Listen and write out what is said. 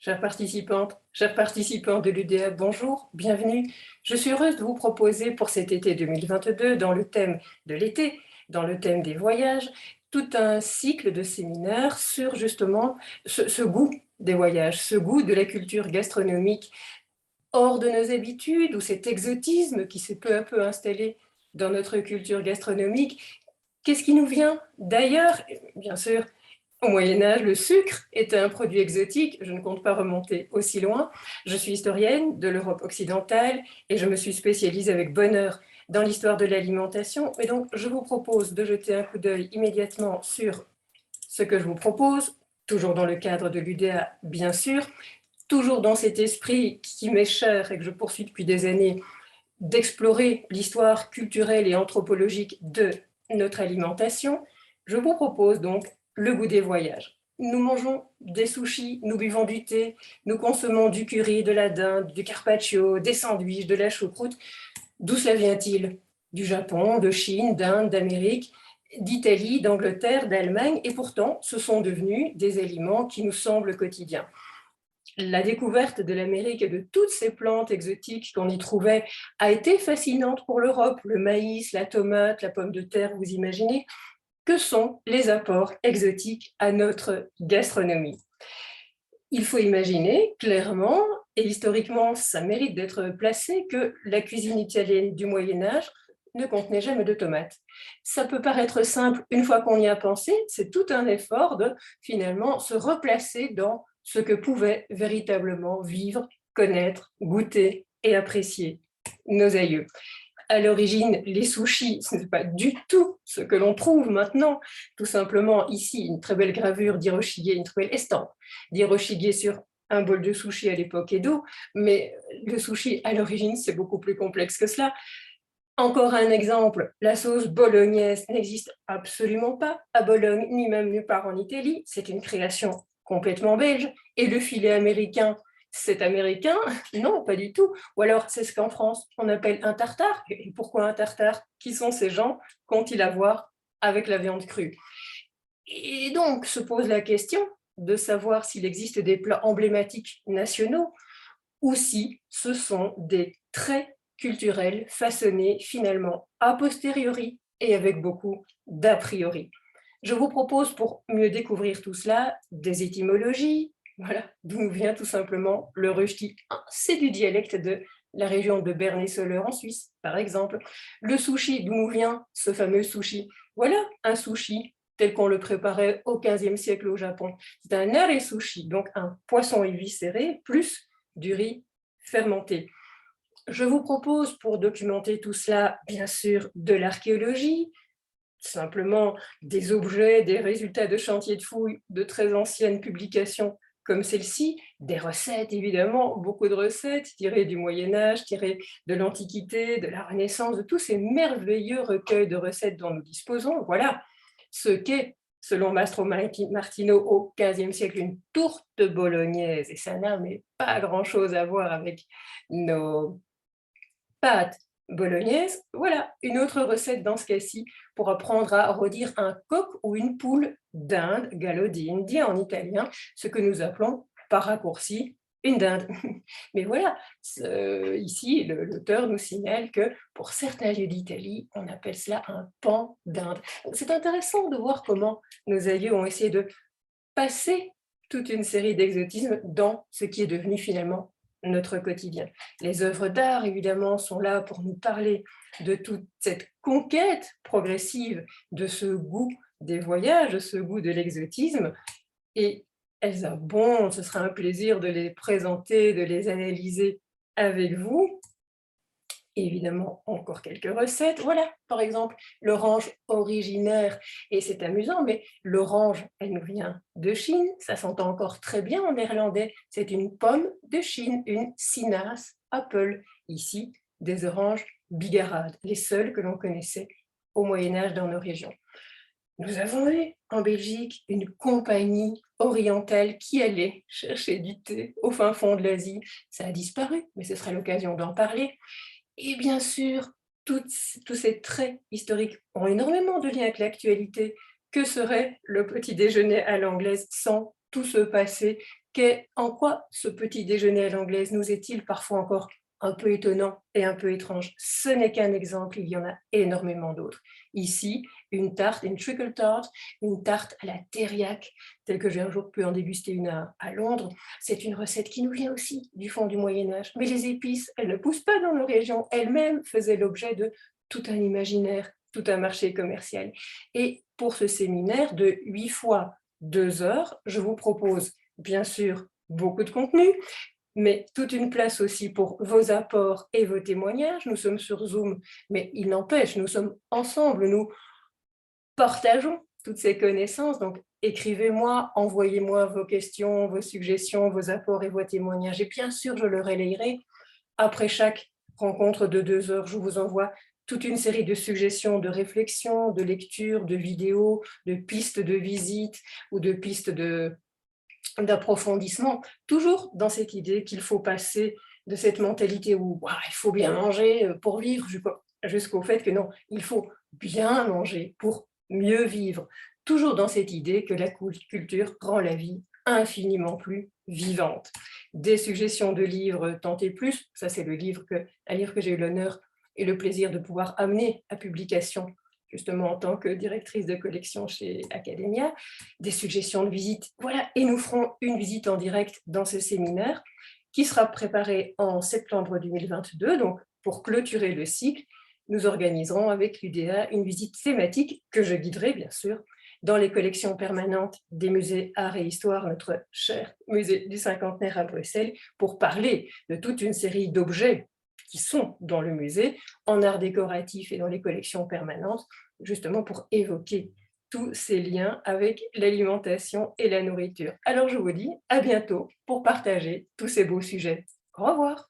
chères participantes, chers participants de l'UDA, bonjour, bienvenue. Je suis heureuse de vous proposer pour cet été 2022, dans le thème de l'été, dans le thème des voyages, tout un cycle de séminaires sur justement ce goût des voyages, ce goût de la culture gastronomique hors de nos habitudes, ou cet exotisme qui s'est peu à peu installé dans notre culture gastronomique. Qu'est-ce qui nous vient d'ailleurs? Bien sûr, au Moyen-Âge, le sucre était un produit exotique. Je ne compte pas remonter aussi loin. Je suis historienne de l'Europe occidentale et je me suis spécialisée avec bonheur dans l'histoire de l'alimentation. Et donc, je vous propose de jeter un coup d'œil immédiatement sur ce que je vous propose, toujours dans le cadre de l'UDA, bien sûr, toujours dans cet esprit qui m'est cher et que je poursuis depuis des années, d'explorer l'histoire culturelle et anthropologique de notre alimentation. Je vous propose donc le goût des voyages. Nous mangeons des sushis, nous buvons du thé, nous consommons du curry, de la dinde, du carpaccio, des sandwichs, de la choucroute. D'où cela vient-il? Du Japon, de Chine, d'Inde, d'Amérique, d'Italie, d'Angleterre, d'Allemagne, et pourtant ce sont devenus des aliments qui nous semblent quotidiens. La découverte de l'Amérique et de toutes ces plantes exotiques qu'on y trouvait a été fascinante pour l'Europe. Le maïs, la tomate, la pomme de terre, vous imaginez. Que sont les apports exotiques à notre gastronomie? Il faut imaginer clairement, et historiquement ça mérite d'être placé, que la cuisine italienne du Moyen-Âge ne contenait jamais de tomates. Ça peut paraître simple une fois qu'on y a pensé, c'est tout un effort de finalement se replacer dans ce que pouvaient véritablement vivre, connaître, goûter et apprécier nos aïeux. À l'origine, les sushis, ce n'est pas du tout ce que l'on trouve maintenant. Tout simplement, ici, une très belle gravure d'Hiroshige, une très belle estampe d'Hiroshige sur un bol de sushi à l'époque Edo, mais le sushi, à l'origine, c'est beaucoup plus complexe que cela. Encore un exemple, la sauce bolognaise n'existe absolument pas à Bologne, ni même nulle part en Italie. C'est une création complètement belge. Et le filet américain, c'est américain? Non, pas du tout. Ou alors, c'est ce qu'en France, on appelle un tartare. Et pourquoi un tartare? Qui sont ces gens? Qu'ont-ils à voir avec la viande crue? Et donc, se pose la question de savoir s'il existe des plats emblématiques nationaux ou si ce sont des traits culturels façonnés finalement a posteriori et avec beaucoup d'a priori. Je vous propose, pour mieux découvrir tout cela, des étymologies, voilà, d'où nous vient tout simplement le rösti. C'est du dialecte de la région de Berne-et-Soleure en Suisse, par exemple. Le sushi, d'où nous vient ce fameux sushi? Voilà un sushi tel qu'on le préparait au XVe siècle au Japon. C'est un nare sushi, donc un poisson éviscéré plus du riz fermenté. Je vous propose, pour documenter tout cela, bien sûr, de l'archéologie, simplement des objets, des résultats de chantiers de fouilles de très anciennes publications comme celle-ci, des recettes évidemment, beaucoup de recettes tirées du Moyen-Âge, tirées de l'Antiquité, de la Renaissance, de tous ces merveilleux recueils de recettes dont nous disposons. Voilà ce qu'est, selon Mastro Martino au XVe siècle, une tourte bolognaise. Et ça n'a mais pas grand-chose à voir avec nos pâtes bolognaises. Voilà une autre recette dans ce cas-ci pour apprendre à redire un coq ou une poule d'Inde, gallo di India en italien, ce que nous appelons par raccourci une dinde. Mais voilà, ici, l'auteur nous signale que pour certains lieux d'Italie, on appelle cela un pan d'Inde. C'est intéressant de voir comment nos aïeux ont essayé de passer toute une série d'exotismes dans ce qui est devenu finalement notre quotidien. Les œuvres d'art, évidemment, sont là pour nous parler de toute cette conquête progressive de ce goût des voyages, de ce goût de l'exotisme, et elles abondent. Ce sera un plaisir de les présenter, de les analyser avec vous. Et évidemment, encore quelques recettes. Voilà, par exemple, l'orange originaire. Et c'est amusant, mais l'orange, elle nous vient de Chine. Ça s'entend encore très bien en néerlandais. C'est une pomme de Chine, une Cynas apple. Ici, des oranges bigarades, les seules que l'on connaissait au Moyen-Âge dans nos régions. Nous avons eu en Belgique une compagnie orientale qui allait chercher du thé au fin fond de l'Asie. Ça a disparu, mais ce sera l'occasion d'en parler. Et bien sûr, tous ces traits historiques ont énormément de liens avec l'actualité. Que serait le petit déjeuner à l'anglaise sans tout ce passé, en quoi ce petit déjeuner à l'anglaise nous est-il parfois encore un peu étonnant et un peu étrange? Ce n'est qu'un exemple, il y en a énormément d'autres. Ici, une tarte, une trickle tart, une tarte à la thériaque, telle que j'ai un jour pu en déguster une à Londres. C'est une recette qui nous vient aussi du fond du Moyen-Âge. Mais les épices, elles ne poussent pas dans nos régions. Elles-mêmes faisaient l'objet de tout un imaginaire, tout un marché commercial. Et pour ce séminaire de 8 fois 2 heures, je vous propose bien sûr beaucoup de contenu, mais toute une place aussi pour vos apports et vos témoignages. Nous sommes sur Zoom, mais il n'empêche, nous sommes ensemble, nous partageons toutes ces connaissances. Donc, écrivez-moi, envoyez-moi vos questions, vos suggestions, vos apports et vos témoignages. Et bien sûr, je le relayerai après chaque rencontre de 2 heures. Je vous envoie toute une série de suggestions, de réflexions, de lectures, de vidéos, de pistes de visite ou de pistes d'approfondissement, toujours dans cette idée qu'il faut passer de cette mentalité où il faut bien manger pour vivre, jusqu'au fait que non, il faut bien manger pour mieux vivre. Toujours dans cette idée que la culture rend la vie infiniment plus vivante. Des suggestions de livres tant et plus, ça c'est un livre que j'ai eu l'honneur et le plaisir de pouvoir amener à publication justement en tant que directrice de collection chez Academia, des suggestions de visite. Voilà, et nous ferons une visite en direct dans ce séminaire qui sera préparé en septembre 2022. Donc, pour clôturer le cycle, nous organiserons avec l'UDA une visite thématique que je guiderai, bien sûr, dans les collections permanentes des musées Art et Histoire, notre cher musée du cinquantenaire à Bruxelles, pour parler de toute une série d'objets qui sont dans le musée, en art décoratif et dans les collections permanentes, justement pour évoquer tous ces liens avec l'alimentation et la nourriture. Alors je vous dis à bientôt pour partager tous ces beaux sujets. Au revoir.